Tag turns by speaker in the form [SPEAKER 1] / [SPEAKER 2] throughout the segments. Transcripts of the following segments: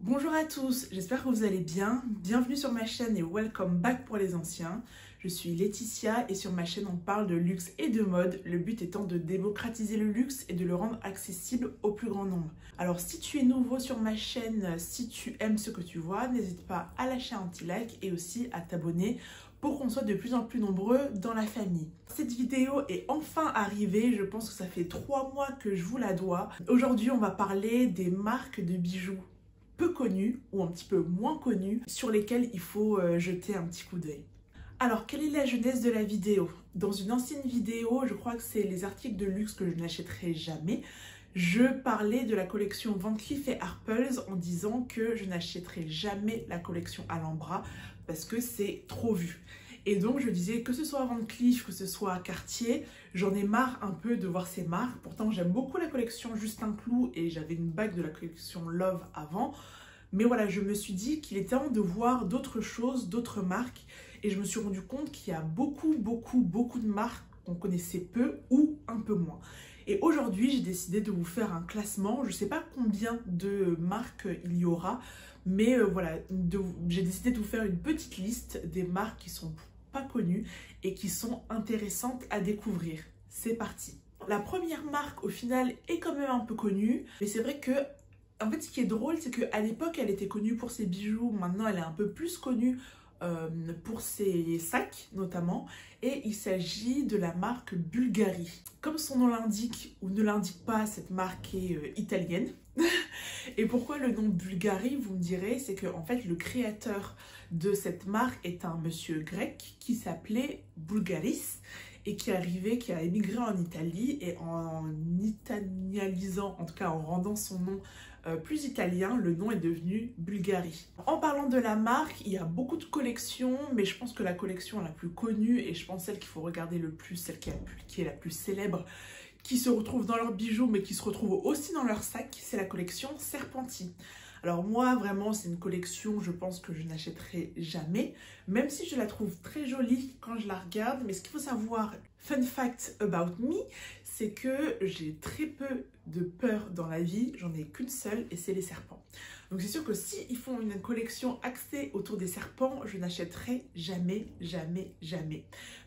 [SPEAKER 1] Bonjour à tous, j'espère que vous allez bien. Bienvenue sur ma chaîne et welcome back pour les anciens. Je suis Laetitia et sur ma chaîne on parle de luxe et de mode, le but étant de démocratiser le luxe et de le rendre accessible au plus grand nombre. Alors si tu es nouveau sur ma chaîne, si tu aimes ce que tu vois, n'hésite pas à lâcher un petit like et aussi à t'abonner pour qu'on soit de plus en plus nombreux dans la famille. Cette vidéo est enfin arrivée, je pense que ça fait 3 mois que je vous la dois. Aujourd'hui on va parler des marques de bijoux peu connues ou un petit peu moins connues sur lesquelles il faut jeter un petit coup d'œil. Alors, quelle est la genèse de la vidéo? Dans une ancienne vidéo, je crois que c'est les articles de luxe que je n'achèterai jamais, je parlais de la collection Van Cleef & Arpels en disant que je n'achèterai jamais la collection Alhambra parce que c'est trop vu. Et donc je disais que ce soit Van Cleef, que ce soit Cartier, j'en ai marre un peu de voir ces marques. Pourtant j'aime beaucoup la collection Juste un Clou et j'avais une bague de la collection Love avant. Mais voilà, je me suis dit qu'il était temps de voir d'autres choses, d'autres marques. Et je me suis rendu compte qu'il y a beaucoup de marques qu'on connaissait peu ou un peu moins. Et aujourd'hui, j'ai décidé de vous faire un classement. Je ne sais pas combien de marques il y aura, mais voilà, j'ai décidé de vous faire une petite liste des marques qui sont pas connues et qui sont intéressantes à découvrir. C'est parti. La première marque, au final, est quand même un peu connue, mais c'est vrai que en fait, ce qui est drôle, c'est qu'à l'époque, elle était connue pour ses bijoux. Maintenant, elle est un peu plus connue pour ses sacs, notamment. Et il s'agit de la marque Bulgari. Comme son nom l'indique, ou ne l'indique pas, cette marque est italienne. Et pourquoi le nom Bulgari, vous me direz, c'est que en fait, le créateur de cette marque est un monsieur grec qui s'appelait Bulgaris et qui a émigré en Italie et en italianisant, en tout cas en rendant son nom plus italien, le nom est devenu Bulgari. En parlant de la marque, il y a beaucoup de collections, mais je pense que la collection la plus connue et je pense celle qu'il faut regarder le plus, celle qui est la plus célèbre, qui se retrouve dans leurs bijoux mais qui se retrouve aussi dans leurs sacs, c'est la collection Serpenti. Alors moi, vraiment, c'est une collection, je pense que je n'achèterai jamais, même si je la trouve très jolie quand je la regarde. Mais ce qu'il faut savoir, fun fact about me, c'est que j'ai très peu de peur dans la vie, j'en ai qu'une seule et c'est les serpents. Donc c'est sûr que s'ils font une collection axée autour des serpents, je n'achèterai jamais.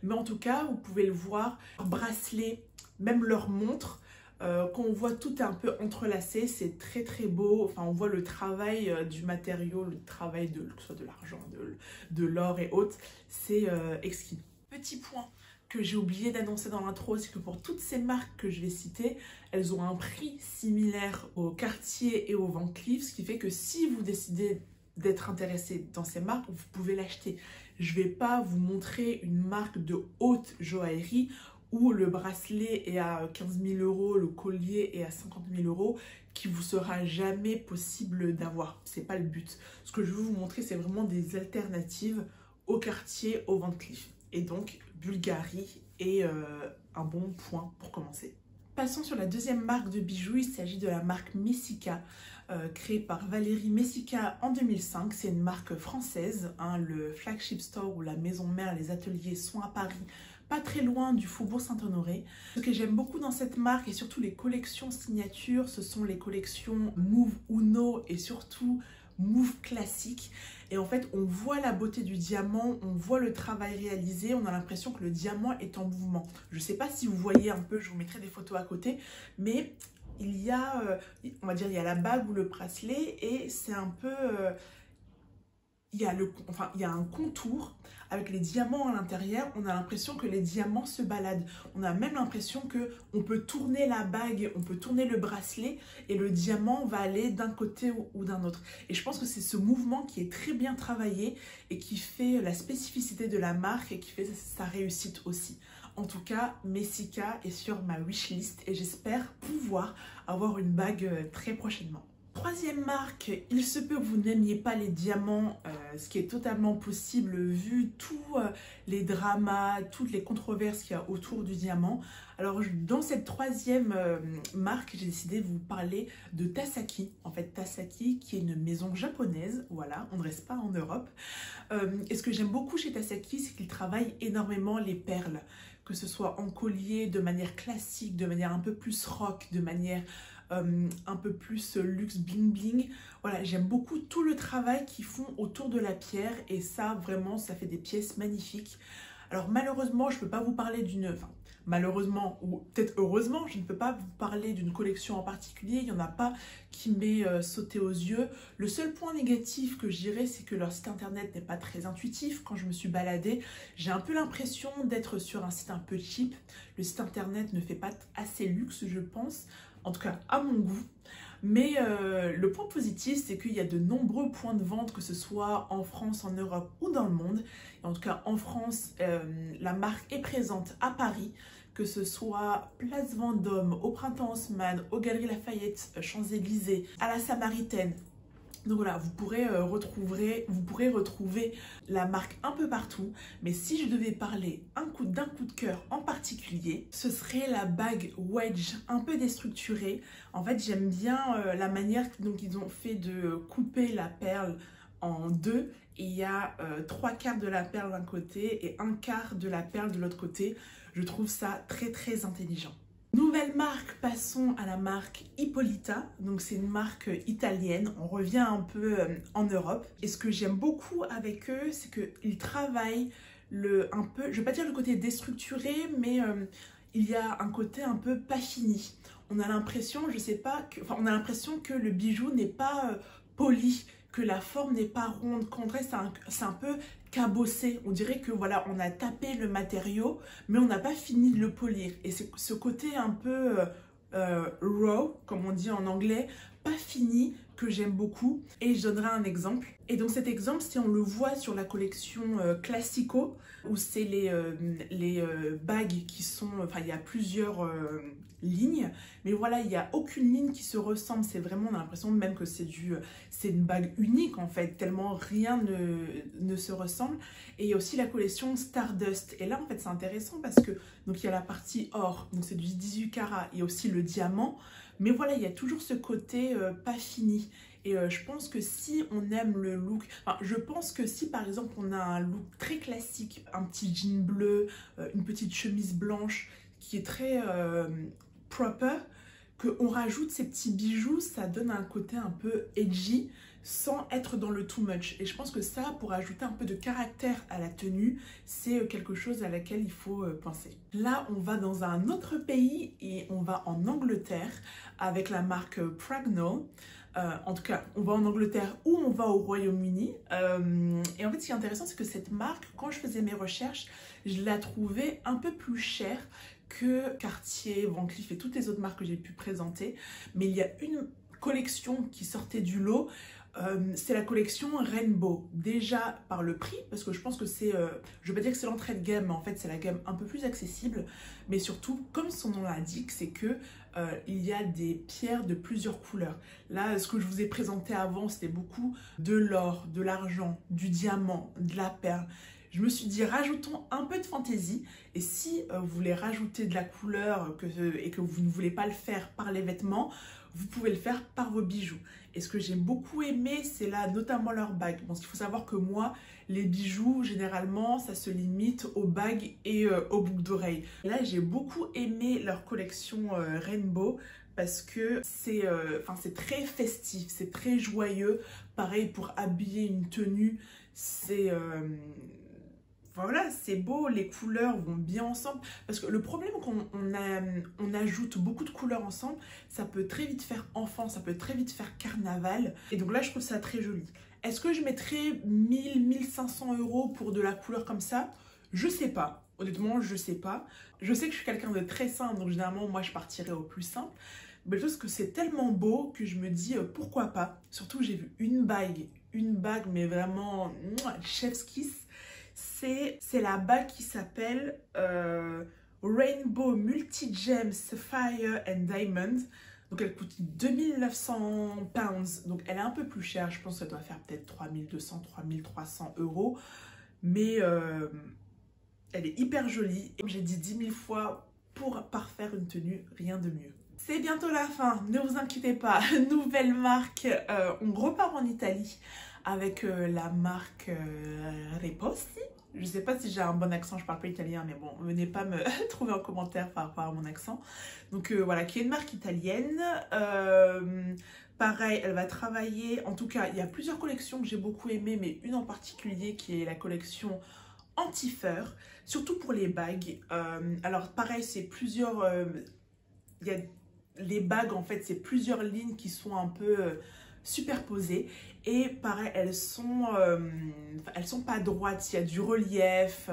[SPEAKER 1] Mais en tout cas, vous pouvez le voir, leurs bracelets, même leurs montres, quand on voit tout un peu entrelacé, c'est très beau. Enfin, on voit le travail du matériau, le travail que ce soit de l'argent, de l'or et autres, c'est exquis. Petit point que j'ai oublié d'annoncer dans l'intro, c'est que pour toutes ces marques que je vais citer, elles ont un prix similaire au Cartier et au Van Cleef, ce qui fait que si vous décidez d'être intéressé dans ces marques, vous pouvez l'acheter. Je ne vais pas vous montrer une marque de haute joaillerie où le bracelet est à 15 000 €, le collier est à 50 000 €, qui vous sera jamais possible d'avoir. C'est pas le but. Ce que je veux vous montrer, c'est vraiment des alternatives au Cartier, au Van Cleef. Et donc, Bulgari est un bon point pour commencer. Passons sur la deuxième marque de bijoux, il s'agit de la marque Messika, créée par Valérie Messika en 2005. C'est une marque française, hein, le flagship store ou la maison mère, les ateliers sont à Paris, pas très loin du Faubourg Saint-Honoré. Ce que j'aime beaucoup dans cette marque et surtout les collections signatures, ce sont les collections Move Uno et surtout Move classique. Et en fait, on voit la beauté du diamant, on voit le travail réalisé, on a l'impression que le diamant est en mouvement. Je ne sais pas si vous voyez un peu, je vous mettrai des photos à côté, mais il y a, on va dire, il y a la bague ou le bracelet et c'est un peu... il y a un contour avec les diamants à l'intérieur. On a l'impression que les diamants se baladent. On a même l'impression qu'on peut tourner la bague, on peut tourner le bracelet et le diamant va aller d'un côté ou d'un autre. Et je pense que c'est ce mouvement qui est très bien travaillé et qui fait la spécificité de la marque et qui fait sa réussite aussi. En tout cas, Messika est sur ma wishlist et j'espère pouvoir avoir une bague très prochainement. Troisième marque, il se peut que vous n'aimiez pas les diamants, ce qui est totalement possible vu tous les dramas, toutes les controverses qu'il y a autour du diamant. Alors dans cette troisième marque, j'ai décidé de vous parler de Tasaki. En fait, Tasaki qui est une maison japonaise, voilà, on ne reste pas en Europe. Et ce que j'aime beaucoup chez Tasaki, c'est qu'ils travaillent énormément les perles, que ce soit en collier, de manière classique, de manière un peu plus rock, de manière un peu plus luxe bling bling. Voilà, j'aime beaucoup tout le travail qu'ils font autour de la pierre et ça, vraiment, ça fait des pièces magnifiques. Alors malheureusement, je ne peux pas vous parler d'une... Enfin, malheureusement, ou peut-être heureusement, je ne peux pas vous parler d'une collection en particulier. Il n'y en a pas qui m'est sauté aux yeux. Le seul point négatif que je dirais, c'est que leur site internet n'est pas très intuitif. Quand je me suis baladée, j'ai un peu l'impression d'être sur un site un peu cheap. Le site internet ne fait pas assez luxe, je pense. En tout cas, à mon goût. Mais le point positif, c'est qu'il y a de nombreux points de vente, que ce soit en France, en Europe ou dans le monde. Et en tout cas, en France, la marque est présente à Paris, que ce soit Place Vendôme, au Printemps Haussmann, aux Galeries Lafayette, Champs-Élysées, à la Samaritaine. Donc voilà, vous pourrez retrouver la marque un peu partout. Mais si je devais parler d'un coup de cœur en particulier, ce serait la bague wedge un peu déstructurée. En fait, j'aime bien la manière dont ils ont fait de couper la perle en deux. Et il y a 3/4 de la perle d'un côté et 1/4 de la perle de l'autre côté. Je trouve ça très très intelligent. Nouvelle marque, passons à la marque Hippolyta. Donc c'est une marque italienne, on revient un peu en Europe. Et ce que j'aime beaucoup avec eux, c'est qu'ils travaillent un peu, je ne vais pas dire le côté déstructuré, mais il y a un côté un peu pas fini. On a l'impression, on a l'impression que le bijou n'est pas poli, que la forme n'est pas ronde, qu'en vrai c'est un peu cabossé. On dirait que voilà, on a tapé le matériau, mais on n'a pas fini de le polir. Et c'est ce côté un peu raw, comme on dit en anglais, pas fini, que j'aime beaucoup. Et je donnerai un exemple. Et donc cet exemple, si on le voit sur la collection Classico, où c'est les bagues qui sont... Enfin, il y a plusieurs lignes, mais voilà, il n'y a aucune ligne qui se ressemble. C'est vraiment, on a l'impression même que c'est une bague unique en fait, tellement rien ne se ressemble. Et il y a aussi la collection Stardust. Et là, en fait, c'est intéressant parce que donc il y a la partie or, donc c'est du 18 carats, il y a aussi le diamant. Mais voilà, il y a toujours ce côté pas fini. Et je pense que si on aime le look, enfin, je pense que si par exemple on a un look très classique, un petit jean bleu, une petite chemise blanche qui est très proper, qu'on rajoute ces petits bijoux, ça donne un côté un peu edgy sans être dans le too much. Et je pense que ça, pour ajouter un peu de caractère à la tenue, c'est quelque chose à laquelle il faut penser. Là, on va dans un autre pays et on va en Angleterre avec la marque Pragno. En tout cas, on va en Angleterre ou on va au Royaume-Uni. Et en fait, ce qui est intéressant, c'est que cette marque, quand je faisais mes recherches, je la trouvais un peu plus chère que Cartier, Van Cleef et toutes les autres marques que j'ai pu présenter. Mais il y a une collection qui sortait du lot, c'est la collection Rainbow. Déjà par le prix, parce que je pense que c'est, je ne veux pas dire que c'est l'entrée de gamme, mais en fait c'est la gamme un peu plus accessible. Mais surtout, comme son nom l'indique, c'est que il y a des pierres de plusieurs couleurs. Là, ce que je vous ai présenté avant, c'était beaucoup de l'or, de l'argent, du diamant, de la perle. Je me suis dit, rajoutons un peu de fantaisie. Et si vous voulez rajouter de la couleur et que vous ne voulez pas le faire par les vêtements, vous pouvez le faire par vos bijoux. Et ce que j'ai beaucoup aimé, c'est là notamment leurs bagues. Bon, il faut savoir que moi, les bijoux, généralement, ça se limite aux bagues et aux boucles d'oreilles. Là, j'ai beaucoup aimé leur collection Rainbow parce que c'est très festif, c'est très joyeux. Pareil, pour habiller une tenue, c'est... Voilà, c'est beau, les couleurs vont bien ensemble. Parce que le problème on ajoute beaucoup de couleurs ensemble, ça peut très vite faire enfant, ça peut très vite faire carnaval. Et donc là, je trouve ça très joli. Est-ce que je mettrais 1000-1500 € pour de la couleur comme ça? Je sais pas. Honnêtement, je sais pas. Je sais que je suis quelqu'un de très simple, donc généralement, moi, je partirais au plus simple. Mais je pense que c'est tellement beau que je me dis pourquoi pas. Surtout, j'ai vu une bague, mais vraiment, chef's kiss. C'est la bague qui s'appelle Rainbow Multi-Gem Sapphire and Diamond. Donc elle coûte 2900 pounds. Donc elle est un peu plus chère. Je pense que ça doit faire peut-être 3200-3300 €. Mais elle est hyper jolie. Et j'ai dit 10 000 fois, pour parfaire une tenue, rien de mieux. C'est bientôt la fin, ne vous inquiétez pas. Nouvelle marque, on repart en Italie avec la marque Reposi. Je sais pas si j'ai un bon accent, je parle pas italien, mais bon, venez pas me trouver en commentaire par rapport à mon accent. Donc voilà, qui est une marque italienne. Pareil, elle va travailler, en tout cas, il y a plusieurs collections que j'ai beaucoup aimées, mais une en particulier qui est la collection anti-fur, surtout pour les bagues. Alors pareil, c'est plusieurs... il y a les bagues, en fait, c'est plusieurs lignes qui sont un peu superposées. Et pareil, elles sont pas droites, il y a du relief,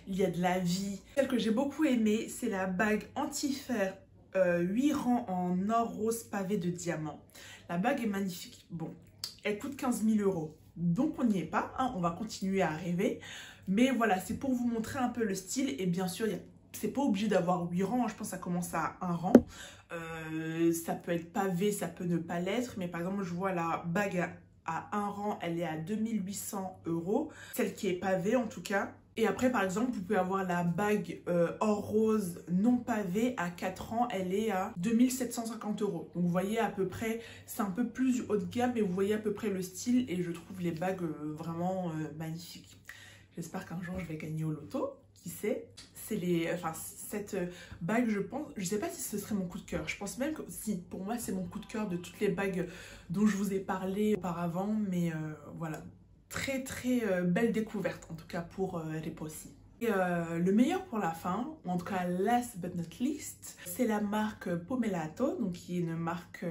[SPEAKER 1] il y a de la vie. Celle que j'ai beaucoup aimée, c'est la bague anti-fer 8 rangs en or rose pavé de diamants. La bague est magnifique. Bon, elle coûte 15 000 €. Donc on n'y est pas, hein, on va continuer à rêver. Mais voilà, c'est pour vous montrer un peu le style. Et bien sûr, c'est pas obligé d'avoir 8 rangs, hein, je pense que ça commence à un rang. Ça peut être pavé, ça peut ne pas l'être. Mais par exemple, je vois la bague à un rang, elle est à 2800 €. Celle qui est pavée en tout cas. Et après, par exemple, vous pouvez avoir la bague or rose non pavée à 4 rangs, elle est à 2750 €. Donc vous voyez à peu près, c'est un peu plus haut de gamme, mais vous voyez à peu près le style et je trouve les bagues vraiment magnifiques. J'espère qu'un jour je vais gagner au loto, qui sait. Cette bague, je pense, je sais pas si ce serait mon coup de cœur. Je pense même que si, pour moi c'est mon coup de cœur de toutes les bagues dont je vous ai parlé auparavant, mais voilà. Très belle découverte en tout cas pour Repossi. Et le meilleur pour la fin, en tout cas last but not least, c'est la marque Pomellato, donc qui est une marque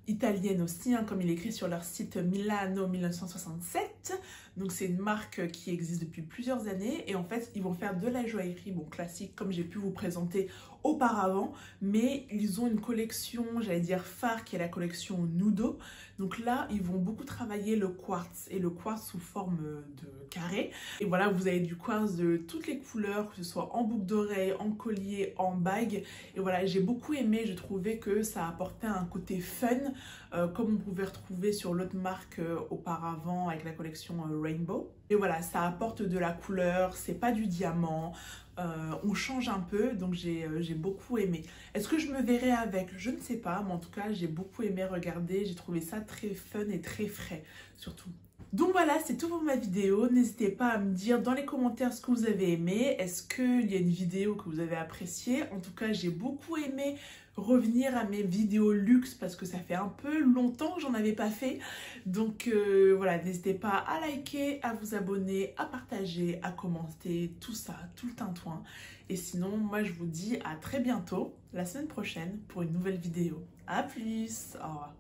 [SPEAKER 1] italienne aussi, hein, comme il est écrit sur leur site Milano 1967. Donc c'est une marque qui existe depuis plusieurs années et en fait ils vont faire de la joaillerie, bon classique comme j'ai pu vous présenter auparavant, mais ils ont une collection, j'allais dire phare, qui est la collection Nudo. Donc là ils vont beaucoup travailler le quartz et le quartz sous forme de carré. Et voilà, vous avez du quartz de toutes les couleurs, que ce soit en boucle d'oreille, en collier, en bague. Et voilà, j'ai beaucoup aimé, je trouvais que ça apportait un côté fun, comme on pouvait retrouver sur l'autre marque auparavant avec la collection Rainbow. Et voilà, ça apporte de la couleur, c'est pas du diamant, on change un peu, donc j'ai beaucoup aimé. Est-ce que je me verrai avec? Je ne sais pas, mais en tout cas j'ai beaucoup aimé regarder, j'ai trouvé ça très fun et très frais surtout. Donc voilà, c'est tout pour ma vidéo. N'hésitez pas à me dire dans les commentaires ce que vous avez aimé. Est-ce qu'il y a une vidéo que vous avez appréciée? En tout cas, j'ai beaucoup aimé revenir à mes vidéos luxe parce que ça fait un peu longtemps que j'en avais pas fait. Donc voilà, n'hésitez pas à liker, à vous abonner, à partager, à commenter, tout ça, tout le tintouin. Et sinon, moi je vous dis à très bientôt, la semaine prochaine, pour une nouvelle vidéo. À plus, au revoir.